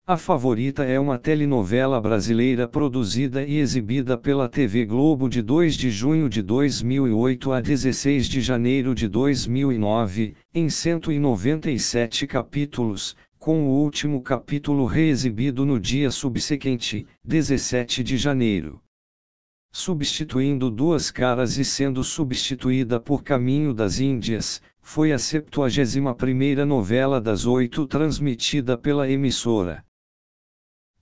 A Favorita é uma telenovela brasileira produzida e exibida pela TV Globo de 2 de junho de 2008 a 16 de janeiro de 2009, em 197 capítulos, com o último capítulo reexibido no dia subsequente, 17 de janeiro. Substituindo Duas Caras e sendo substituída por Caminho das Índias, foi a 71ª novela das 8 transmitida pela emissora.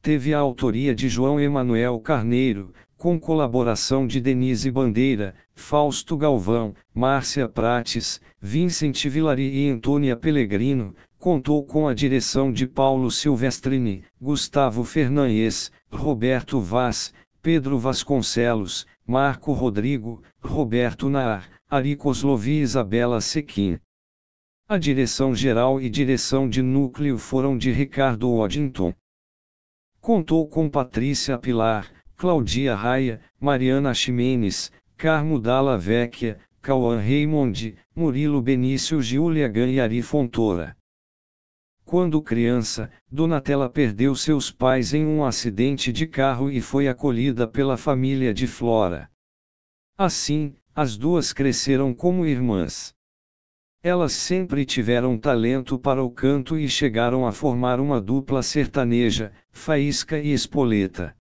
Teve a autoria de João Emanuel Carneiro, com colaboração de Denise Bandeira, Fausto Galvão, Márcia Prates, Vincent Villari e Antônia Pellegrino. Contou com a direção de Paulo Silvestrini, Gustavo Fernandes, Roberto Vaz, Pedro Vasconcelos, Marco Rodrigo, Roberto Naar, Ari Kozlov e Isabela Sequin. A direção geral e direção de núcleo foram de Ricardo Waddington. Contou com Patrícia Pilar, Claudia Raia, Mariana Ximenes, Carmo Dalla Vecchia, Cauã Raymond, Murilo Benício Giuliagan e Ari Fontoura. Quando criança, Donatella perdeu seus pais em um acidente de carro e foi acolhida pela família de Flora. Assim, as duas cresceram como irmãs. Elas sempre tiveram talento para o canto e chegaram a formar uma dupla sertaneja, Faísca e Espoleta.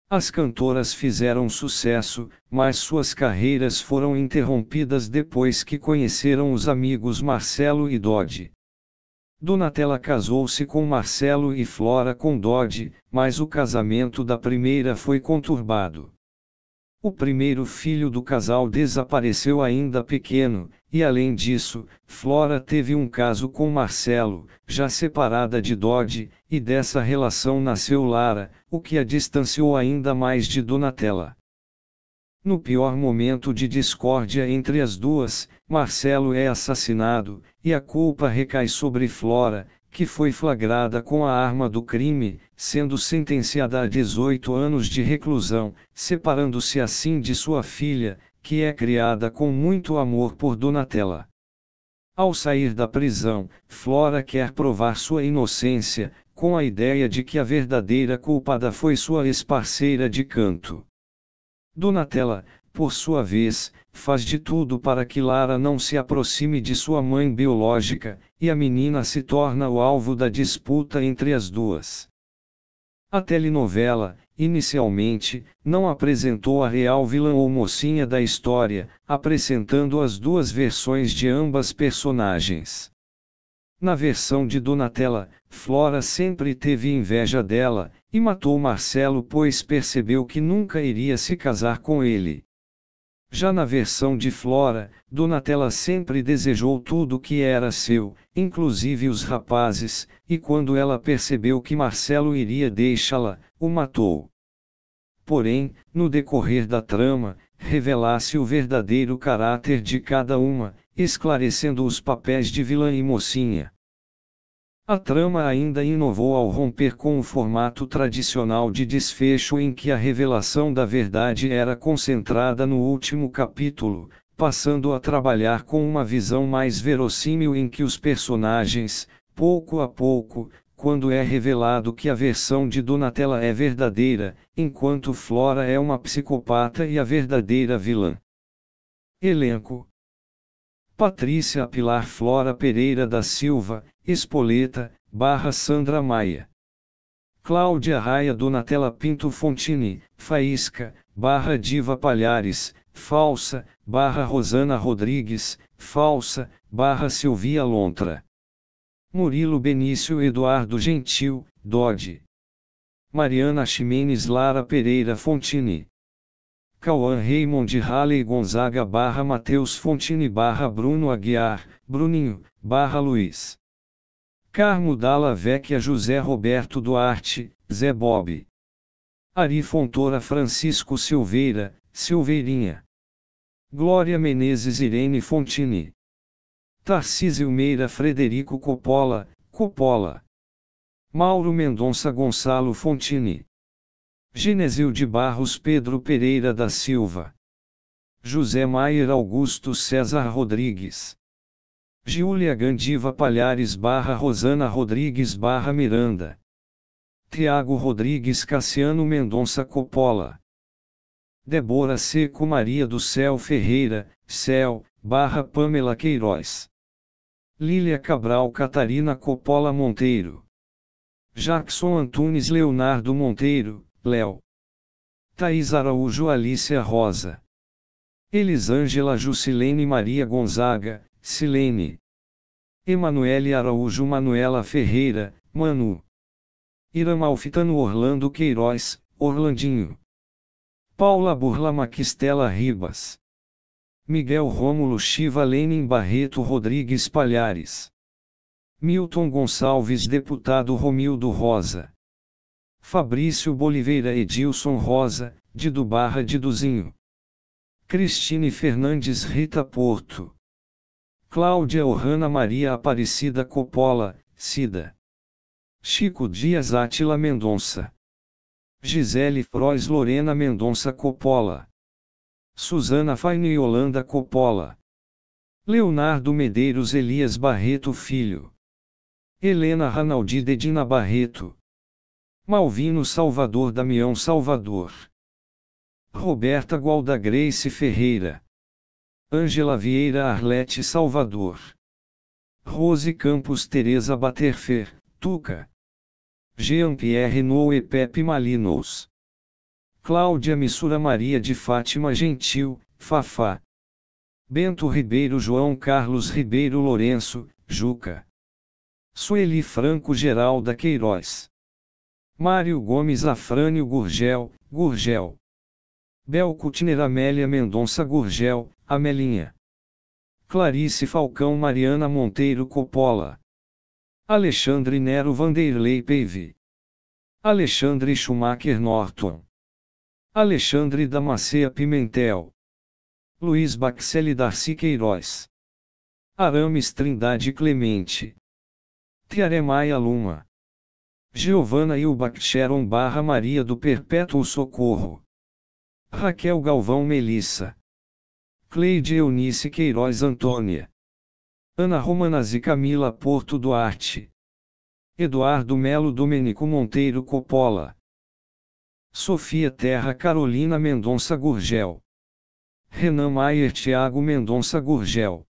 As cantoras fizeram sucesso, mas suas carreiras foram interrompidas depois que conheceram os amigos Marcelo e Doddy. Donatella casou-se com Marcelo e Flora com Doddy, mas o casamento da primeira foi conturbado. O primeiro filho do casal desapareceu ainda pequeno, e além disso, Flora teve um caso com Marcelo, já separada de Doddy, e dessa relação nasceu Lara, o que a distanciou ainda mais de Donatella. No pior momento de discórdia entre as duas, Marcelo é assassinado, e a culpa recai sobre Flora, que foi flagrada com a arma do crime, sendo sentenciada a 18 anos de reclusão, separando-se assim de sua filha, que é criada com muito amor por Donatella. Ao sair da prisão, Flora quer provar sua inocência, com a ideia de que a verdadeira culpada foi sua ex-parceira de canto. Donatella, por sua vez, faz de tudo para que Lara não se aproxime de sua mãe biológica, e a menina se torna o alvo da disputa entre as duas. A telenovela, inicialmente, não apresentou a real vilã ou mocinha da história, apresentando as duas versões de ambas personagens. Na versão de Donatella, Flora sempre teve inveja dela, e matou Marcelo pois percebeu que nunca iria se casar com ele. Já na versão de Flora, Donatella sempre desejou tudo que era seu, inclusive os rapazes, e quando ela percebeu que Marcelo iria deixá-la, o matou. Porém, no decorrer da trama, revela-se o verdadeiro caráter de cada uma, esclarecendo os papéis de vilã e mocinha. A trama ainda inovou ao romper com o formato tradicional de desfecho em que a revelação da verdade era concentrada no último capítulo, passando a trabalhar com uma visão mais verossímil em que os personagens, pouco a pouco, quando é revelado que a versão de Donatella é verdadeira, enquanto Flora é uma psicopata e a verdadeira vilã. Elenco: Patrícia Pilar, Flora Pereira da Silva, Espoleta, Sandra Maia. Cláudia Raia, Donatella Pinto Fontini, Faísca, Diva Palhares, Falsa, Rosana Rodrigues, Falsa, Silvia Lontra. Murilo Benício Eduardo Gentil, Doddy. Mariana Ximenes, Lara Pereira Fontini. Cauã Raymond Halley Gonzaga, Matheus Fontini, Bruno Aguiar, Bruninho, Luiz. Carmo Dalla Vecchia, José Roberto Duarte, Zé Bob. Ari Fontoura, Francisco Silveira, Silveirinha. Glória Menezes, Irene Fontini. Tarcísio Meira, Frederico Coppola, Coppola. Mauro Mendonça, Gonçalo Fontini. Genesio de Barros, Pedro Pereira da Silva. José Maier Augusto César Rodrigues. Giulia Gandiva Palhares, Rosana Rodrigues, Miranda. Tiago Rodrigues Cassiano Mendonça Coppola. Débora Seco Maria do Céu Ferreira, Céu, Pamela Queiroz. Lília Cabral Catarina Coppola Monteiro. Jackson Antunes Leonardo Monteiro, Léo. Thaís Araújo Alícia Rosa. Elisângela Jusilene Maria Gonzaga, Silene. Emanuele Araújo Manuela Ferreira, Manu. Iramalfitano Orlando Queiroz, Orlandinho. Paula Burla Maquistela Ribas. Miguel Rômulo Shiva Lenin Barreto Rodrigues Palhares. Milton Gonçalves Deputado Romildo Rosa. Fabrício Boliveira Edilson Rosa, Didu Barra Diduzinho. Cristine Fernandes Rita Porto. Cláudia Ohana Maria Aparecida Coppola, Cida. Chico Dias Átila Mendonça. Gisele Frois Lorena Mendonça Coppola. Suzana Faine Yolanda Coppola. Leonardo Medeiros Elias Barreto Filho. Helena Ranaldi Dedina Barreto. Malvino Salvador Damião Salvador. Roberta Gualda Grace Ferreira. Ângela Vieira Arlete Salvador. Rose Campos Teresa Baterfer, Tuca. Jean-Pierre Noé Pepe Malinos. Cláudia Missura Maria de Fátima Gentil, Fafá. Bento Ribeiro João Carlos Ribeiro Lourenço, Juca. Sueli Franco Geralda Queiroz. Mário Gomes Afrânio Gurgel, Gurgel. Bel Kutner Amélia Mendonça Gurgel, Amelinha. Clarice Falcão Mariana Monteiro Coppola. Alexandre Nero Vanderlei Peive. Alexandre Schumacher Norton. Alexandre Damascea Pimentel. Luiz Baxelli Darcy Queiroz. Arames Trindade Clemente. Tiaremaia Luma. Giovana Ilbach Sharon Barra Maria do Perpétuo Socorro. Raquel Galvão Melissa. Cleide Eunice Queiroz Antônia. Ana Romanazzi Camila Porto Duarte. Eduardo Melo Domenico Monteiro Coppola. Sofia Terra Carolina Mendonça Gurgel. Renan Maier Thiago Mendonça Gurgel.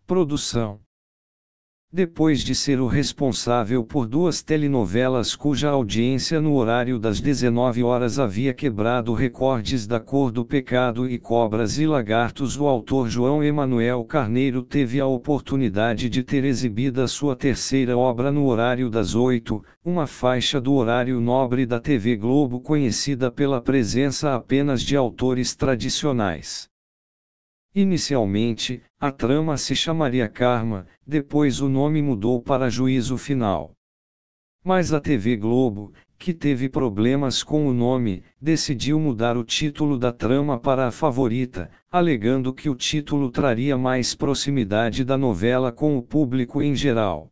Produção. Depois de ser o responsável por duas telenovelas cuja audiência no horário das 19 horas havia quebrado recordes da Cor do Pecado e Cobras e Lagartos, o autor João Emanuel Carneiro teve a oportunidade de ter exibida sua terceira obra no horário das 8, uma faixa do horário nobre da TV Globo conhecida pela presença apenas de autores tradicionais. Inicialmente, a trama se chamaria Karma, depois o nome mudou para Juízo Final. Mas a TV Globo, que teve problemas com o nome, decidiu mudar o título da trama para A Favorita, alegando que o título traria mais proximidade da novela com o público em geral.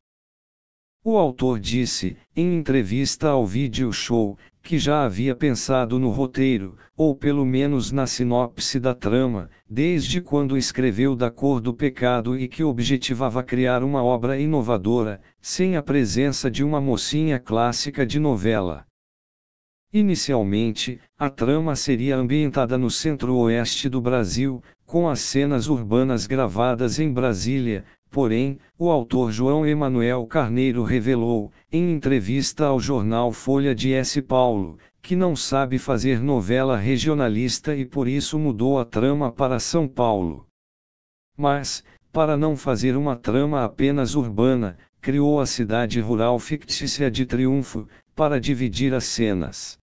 O autor disse, em entrevista ao Video Show, que já havia pensado no roteiro, ou pelo menos na sinopse da trama, desde quando escreveu Da Cor do Pecado e que objetivava criar uma obra inovadora, sem a presença de uma mocinha clássica de novela. Inicialmente, a trama seria ambientada no centro-oeste do Brasil, com as cenas urbanas gravadas em Brasília. Porém, o autor João Emanuel Carneiro revelou, em entrevista ao jornal Folha de S. Paulo, que não sabe fazer novela regionalista e por isso mudou a trama para São Paulo. Mas, para não fazer uma trama apenas urbana, criou a cidade rural fictícia de Triunfo, para dividir as cenas.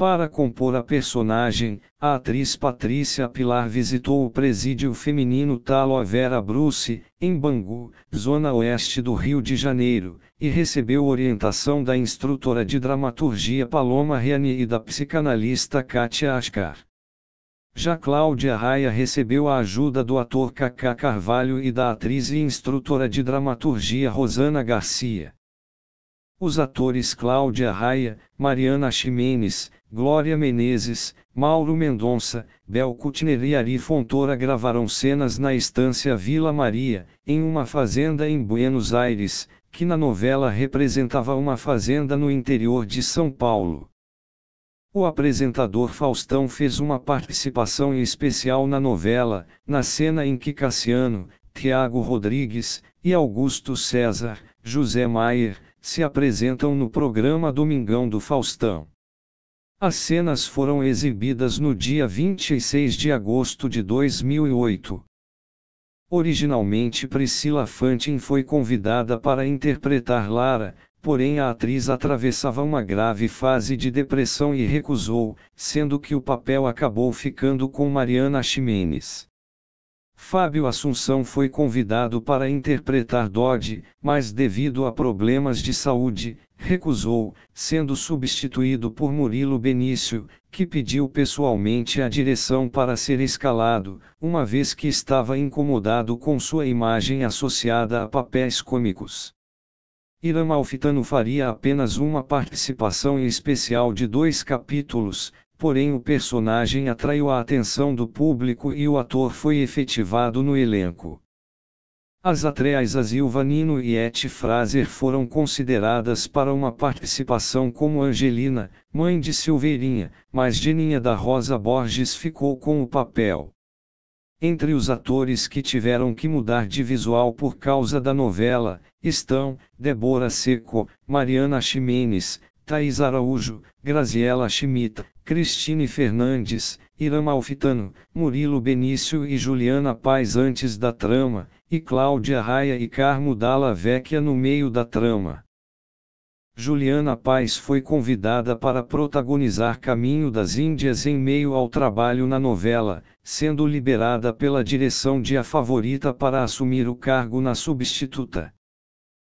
Para compor a personagem, a atriz Patrícia Pilar visitou o presídio feminino Talo Vera Bruce, em Bangu, zona oeste do Rio de Janeiro, e recebeu orientação da instrutora de dramaturgia Paloma Riani e da psicanalista Kátia Ascar. Já Cláudia Raia recebeu a ajuda do ator Cacá Carvalho e da atriz e instrutora de dramaturgia Rosana Garcia. Os atores Cláudia Raia, Mariana Ximenes, Glória Menezes, Mauro Mendonça, Bel Kutner e Ari Fontoura gravaram cenas na estância Vila Maria, em uma fazenda em Buenos Aires, que na novela representava uma fazenda no interior de São Paulo. O apresentador Faustão fez uma participação especial na novela, na cena em que Cassiano, Tiago Rodrigues, e Augusto César, José Maier, se apresentam no programa Domingão do Faustão. As cenas foram exibidas no dia 26 de agosto de 2008. Originalmente Priscila Fantin foi convidada para interpretar Lara, porém a atriz atravessava uma grave fase de depressão e recusou, sendo que o papel acabou ficando com Mariana Ximenes. Fábio Assunção foi convidado para interpretar Dodge, mas devido a problemas de saúde, recusou, sendo substituído por Murilo Benício, que pediu pessoalmente à direção para ser escalado, uma vez que estava incomodado com sua imagem associada a papéis cômicos. Ira Malfitano faria apenas uma participação especial de 2 capítulos, porém o personagem atraiu a atenção do público e o ator foi efetivado no elenco. As atrizes Azilva Nino e Etty Fraser foram consideradas para uma participação como Angelina, mãe de Silveirinha, mas Geninha da Rosa Borges ficou com o papel. Entre os atores que tiveram que mudar de visual por causa da novela, estão Débora Seco, Mariana Ximenes, Thaís Araújo, Graziela Schmidt, Cristine Fernandes, Ira Malfitano, Murilo Benício e Juliana Paz antes da trama, e Cláudia Raia e Carmo Dalla Vecchia no meio da trama. Juliana Paz foi convidada para protagonizar Caminho das Índias em meio ao trabalho na novela, sendo liberada pela direção de A Favorita para assumir o cargo na substituta.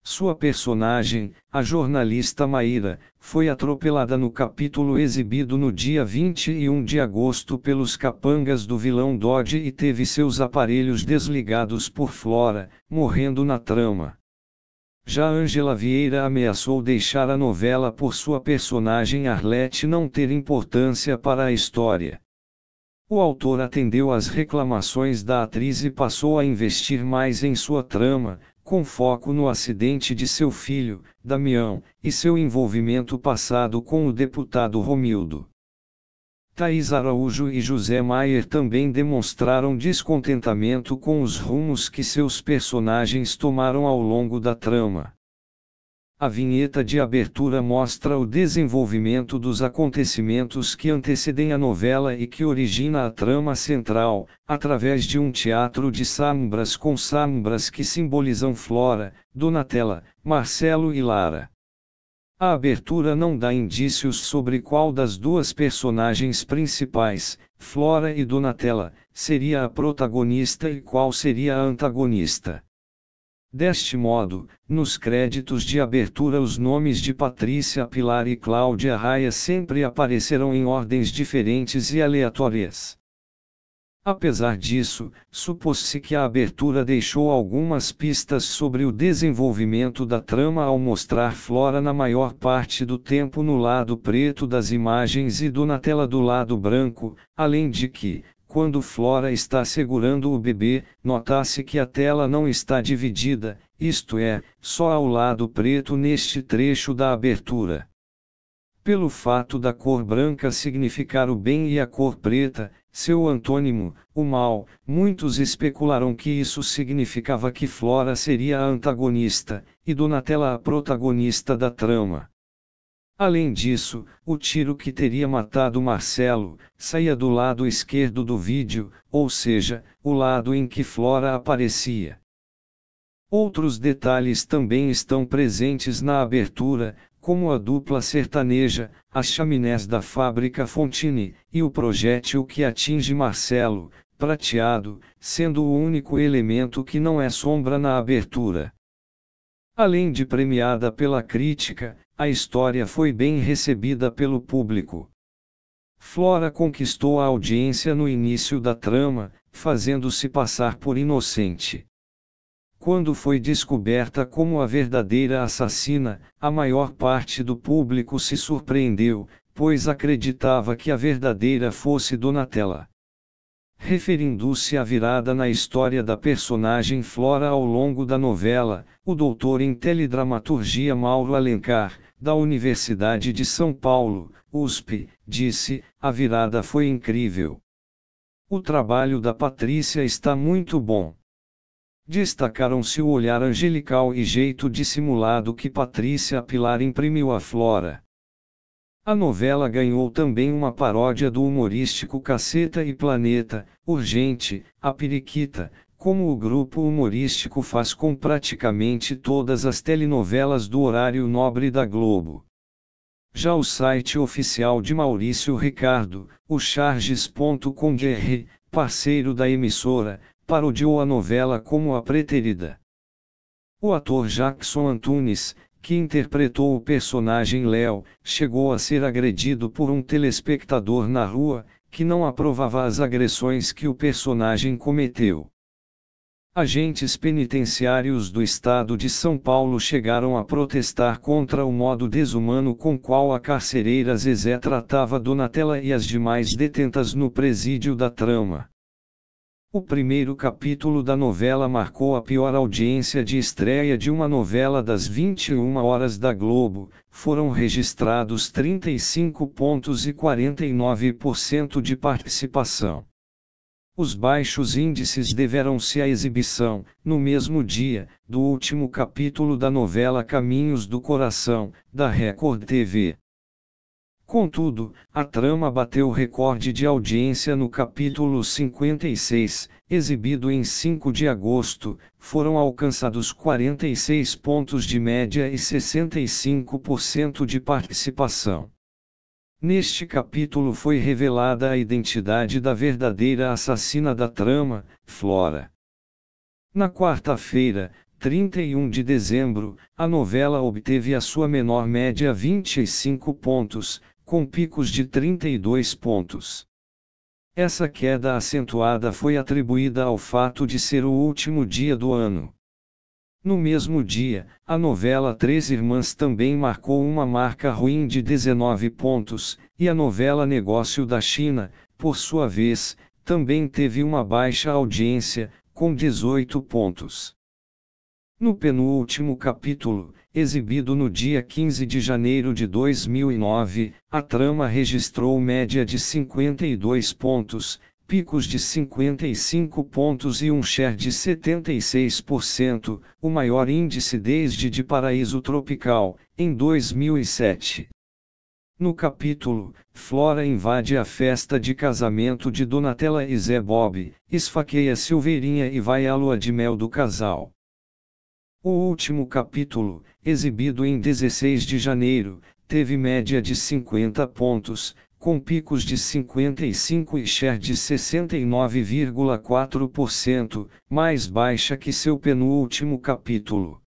Sua personagem, a jornalista Maíra, foi atropelada no capítulo exibido no dia 21 de agosto pelos capangas do vilão Dodge e teve seus aparelhos desligados por Flora, morrendo na trama. Já Ângela Vieira ameaçou deixar a novela por sua personagem Arlete não ter importância para a história. O autor atendeu às reclamações da atriz e passou a investir mais em sua trama, com foco no acidente de seu filho, Damião, e seu envolvimento passado com o deputado Romildo. Thaís Araújo e José Maier também demonstraram descontentamento com os rumos que seus personagens tomaram ao longo da trama. A vinheta de abertura mostra o desenvolvimento dos acontecimentos que antecedem a novela e que origina a trama central, através de um teatro de sombras com sombras que simbolizam Flora, Donatella, Marcelo e Lara. A abertura não dá indícios sobre qual das duas personagens principais, Flora e Donatella, seria a protagonista e qual seria a antagonista. Deste modo, nos créditos de abertura os nomes de Patrícia Pilar e Cláudia Raia sempre aparecerão em ordens diferentes e aleatórias. Apesar disso, supôs-se que a abertura deixou algumas pistas sobre o desenvolvimento da trama ao mostrar Flora na maior parte do tempo no lado preto das imagens e Donatella do lado branco, além de que, quando Flora está segurando o bebê, nota-se que a tela não está dividida, isto é, só ao lado preto neste trecho da abertura. Pelo fato da cor branca significar o bem e a cor preta, seu antônimo, o mal, muitos especularam que isso significava que Flora seria a antagonista, e Donatella a protagonista da trama. Além disso, o tiro que teria matado Marcelo, saía do lado esquerdo do vídeo, ou seja, o lado em que Flora aparecia. Outros detalhes também estão presentes na abertura, como a dupla sertaneja, as chaminés da fábrica Fontini, e o projétil que atinge Marcelo, prateado, sendo o único elemento que não é sombra na abertura. Além de premiada pela crítica, a história foi bem recebida pelo público. Flora conquistou a audiência no início da trama, fazendo-se passar por inocente. Quando foi descoberta como a verdadeira assassina, a maior parte do público se surpreendeu, pois acreditava que a verdadeira fosse Donatella. referindo-se à virada na história da personagem Flora ao longo da novela. O doutor em teledramaturgia Mauro Alencar, da Universidade de São Paulo, USP, disse: "A virada foi incrível. O trabalho da Patrícia está muito bom." Destacaram-se o olhar angelical e jeito dissimulado que Patrícia Pilar imprimiu à Flora. A novela ganhou também uma paródia do humorístico Caceta e Planeta, Urgente, a Periquita, como o grupo humorístico faz com praticamente todas as telenovelas do horário nobre da Globo. Já o site oficial de Maurício Ricardo, o charges.com.br, parceiro da emissora, parodiou a novela como a preterida. O ator Jackson Antunes, que interpretou o personagem Léo, chegou a ser agredido por um telespectador na rua, que não aprovava as agressões que o personagem cometeu. Agentes penitenciários do estado de São Paulo chegaram a protestar contra o modo desumano com qual a carcereira Zezé tratava Donatella e as demais detentas no presídio da Trama. O primeiro capítulo da novela marcou a pior audiência de estreia de uma novela das 21 horas da Globo. Foram registrados 35,49% de participação. Os baixos índices deveram-se à exibição, no mesmo dia, do último capítulo da novela Caminhos do Coração, da Record TV. Contudo, a Trama bateu o recorde de audiência no capítulo 56, exibido em 5 de agosto, foram alcançados 46 pontos de média e 65% de participação. Neste capítulo foi revelada a identidade da verdadeira assassina da trama, Flora. Na quarta-feira, 31 de dezembro, a novela obteve a sua menor média 25 pontos, com picos de 32 pontos. Essa queda acentuada foi atribuída ao fato de ser o último dia do ano. No mesmo dia, a novela Três Irmãs também marcou uma marca ruim de 19 pontos, e a novela Negócio da China, por sua vez, também teve uma baixa audiência, com 18 pontos. No penúltimo capítulo, exibido no dia 15 de janeiro de 2009, a Trama registrou média de 52 pontos, picos de 55 pontos e um share de 76%, o maior índice desde de Paraíso Tropical, em 2007. No capítulo, Flora invade a festa de casamento de Donatella e Zé Bob, esfaqueia Silveirinha e vai à lua de mel do casal. O último capítulo, exibido em 16 de janeiro, teve média de 50 pontos, com picos de 55 e share de 69,4%, mais baixa que seu penúltimo capítulo.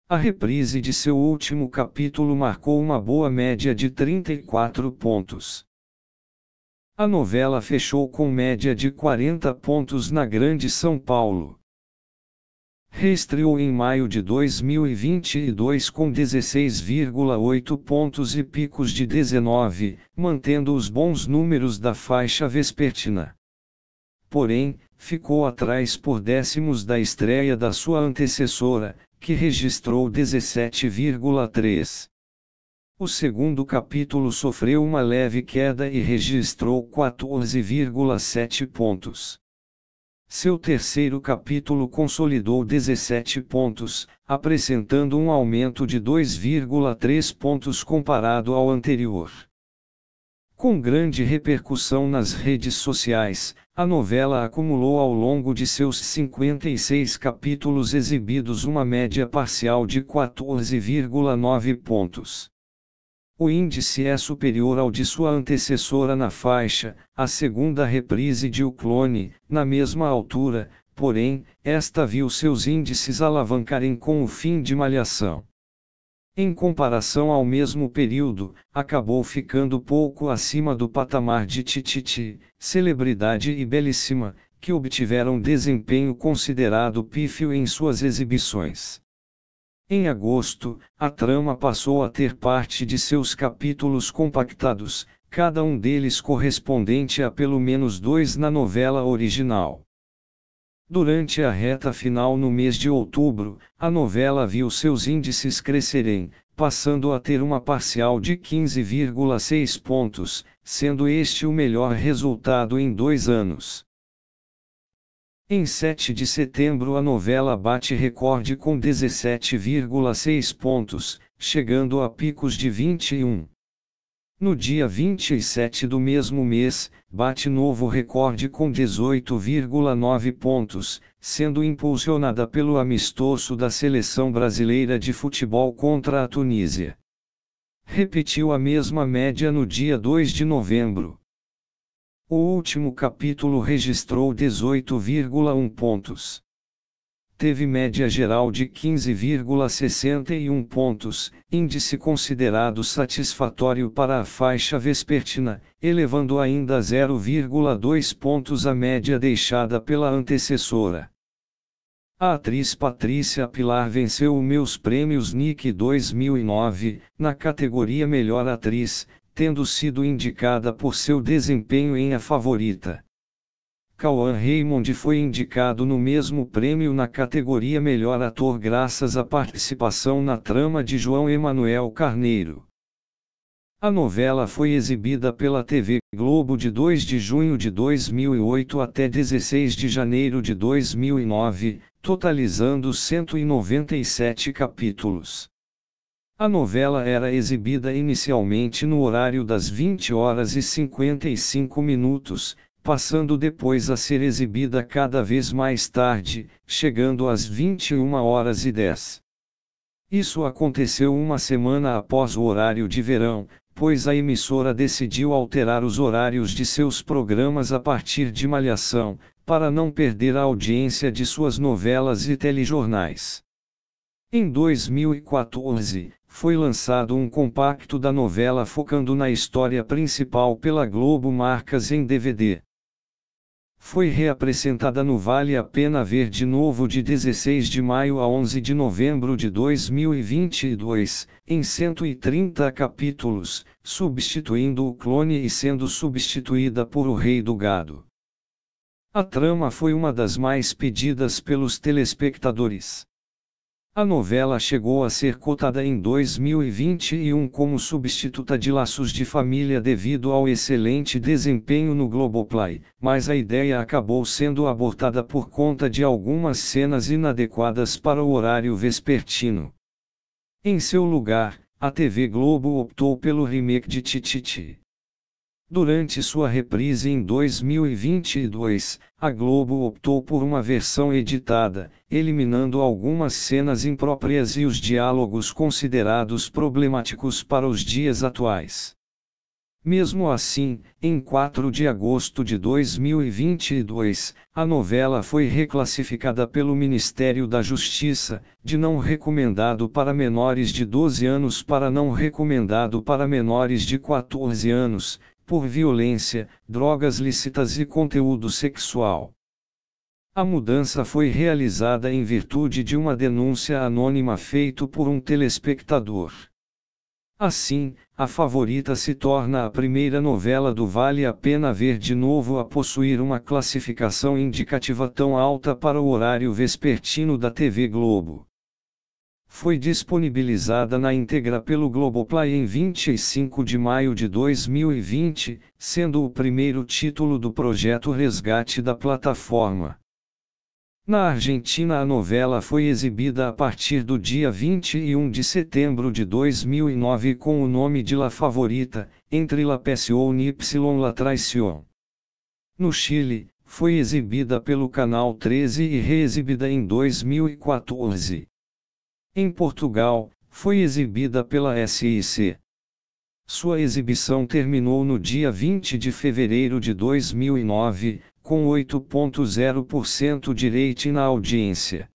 A reprise de seu último capítulo marcou uma boa média de 34 pontos. A novela fechou com média de 40 pontos na Grande São Paulo. Reestreou em maio de 2022 com 16,8 pontos e picos de 19, mantendo os bons números da faixa vespertina. Porém, ficou atrás por décimos da estreia da sua antecessora, que registrou 17,3. O segundo capítulo sofreu uma leve queda e registrou 14,7 pontos. Seu terceiro capítulo consolidou 17 pontos, apresentando um aumento de 2,3 pontos comparado ao anterior. Com grande repercussão nas redes sociais, a novela acumulou ao longo de seus 56 capítulos exibidos uma média parcial de 14,9 pontos. O índice é superior ao de sua antecessora na faixa, a segunda reprise de O Clone, na mesma altura, porém, esta viu seus índices alavancarem com o fim de Malhação. Em comparação ao mesmo período, acabou ficando pouco acima do patamar de Tititi, Celebridade e Belíssima, que obtiveram desempenho considerado pífio em suas exibições. Em agosto, a Trama passou a ter parte de seus capítulos compactados, cada um deles correspondente a pelo menos 2 na novela original. Durante a reta final no mês de outubro, a novela viu seus índices crescerem, passando a ter uma parcial de 15,6 pontos, sendo este o melhor resultado em 2 anos. Em 7 de setembro a novela bate recorde com 17,6 pontos, chegando a picos de 21. No dia 27 do mesmo mês, bate novo recorde com 18,9 pontos, sendo impulsionada pelo amistoso da Seleção Brasileira de Futebol contra a Tunísia. Repetiu a mesma média no dia 2 de novembro. O último capítulo registrou 18,1 pontos. Teve média geral de 15,61 pontos, índice considerado satisfatório para a faixa vespertina, elevando ainda 0,2 pontos a média deixada pela antecessora. A atriz Patrícia Pilar venceu o Meus Prêmios Nick 2009, na categoria Melhor Atriz, tendo sido indicada por seu desempenho em A Favorita. Cauã Raymond foi indicado no mesmo prêmio na categoria Melhor Ator graças à participação na trama de João Emanuel Carneiro. A novela foi exibida pela TV Globo de 2 de junho de 2008 até 16 de janeiro de 2009, totalizando 197 capítulos. A novela era exibida inicialmente no horário das 20 horas e 55 minutos, passando depois a ser exibida cada vez mais tarde, chegando às 21 horas e 10. Isso aconteceu uma semana após o horário de verão, pois a emissora decidiu alterar os horários de seus programas a partir de Malhação, para não perder a audiência de suas novelas e telejornais. Em 2014, foi lançado um compacto da novela focando na história principal pela Globo Marcas em DVD. Foi reapresentada no Vale a Pena Ver de Novo de 16 de maio a 11 de novembro de 2022, em 130 capítulos, substituindo o clone e sendo substituída por O Rei do Gado. A trama foi uma das mais pedidas pelos telespectadores. A novela chegou a ser cotada em 2021 como substituta de Laços de Família devido ao excelente desempenho no Globoplay, mas a ideia acabou sendo abortada por conta de algumas cenas inadequadas para o horário vespertino. Em seu lugar, a TV Globo optou pelo remake de Tititi. Durante sua reprise em 2022, a Globo optou por uma versão editada, eliminando algumas cenas impróprias e os diálogos considerados problemáticos para os dias atuais. Mesmo assim, em 4 de agosto de 2022, a novela foi reclassificada pelo Ministério da Justiça, de não recomendado para menores de 12 anos para não recomendado para menores de 14 anos, por violência, drogas lícitas e conteúdo sexual. A mudança foi realizada em virtude de uma denúncia anônima feita por um telespectador. Assim, A Favorita se torna a primeira novela do Vale a Pena Ver de Novo a possuir uma classificação indicativa tão alta para o horário vespertino da TV Globo. Foi disponibilizada na íntegra pelo Globoplay em 25 de maio de 2020, sendo o primeiro título do projeto Resgate da plataforma. Na Argentina a novela foi exibida a partir do dia 21 de setembro de 2009 com o nome de La Favorita, entre La Pasión y La Traición. No Chile, foi exibida pelo Canal 13 e reexibida em 2014. Em Portugal, foi exibida pela SIC. Sua exibição terminou no dia 20 de fevereiro de 2009, com 8,0% de rating na audiência.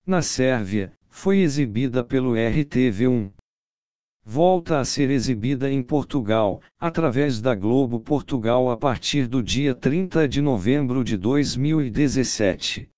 Na Sérvia, foi exibida pelo RTV1. Volta a ser exibida em Portugal, através da Globo Portugal a partir do dia 30 de novembro de 2017.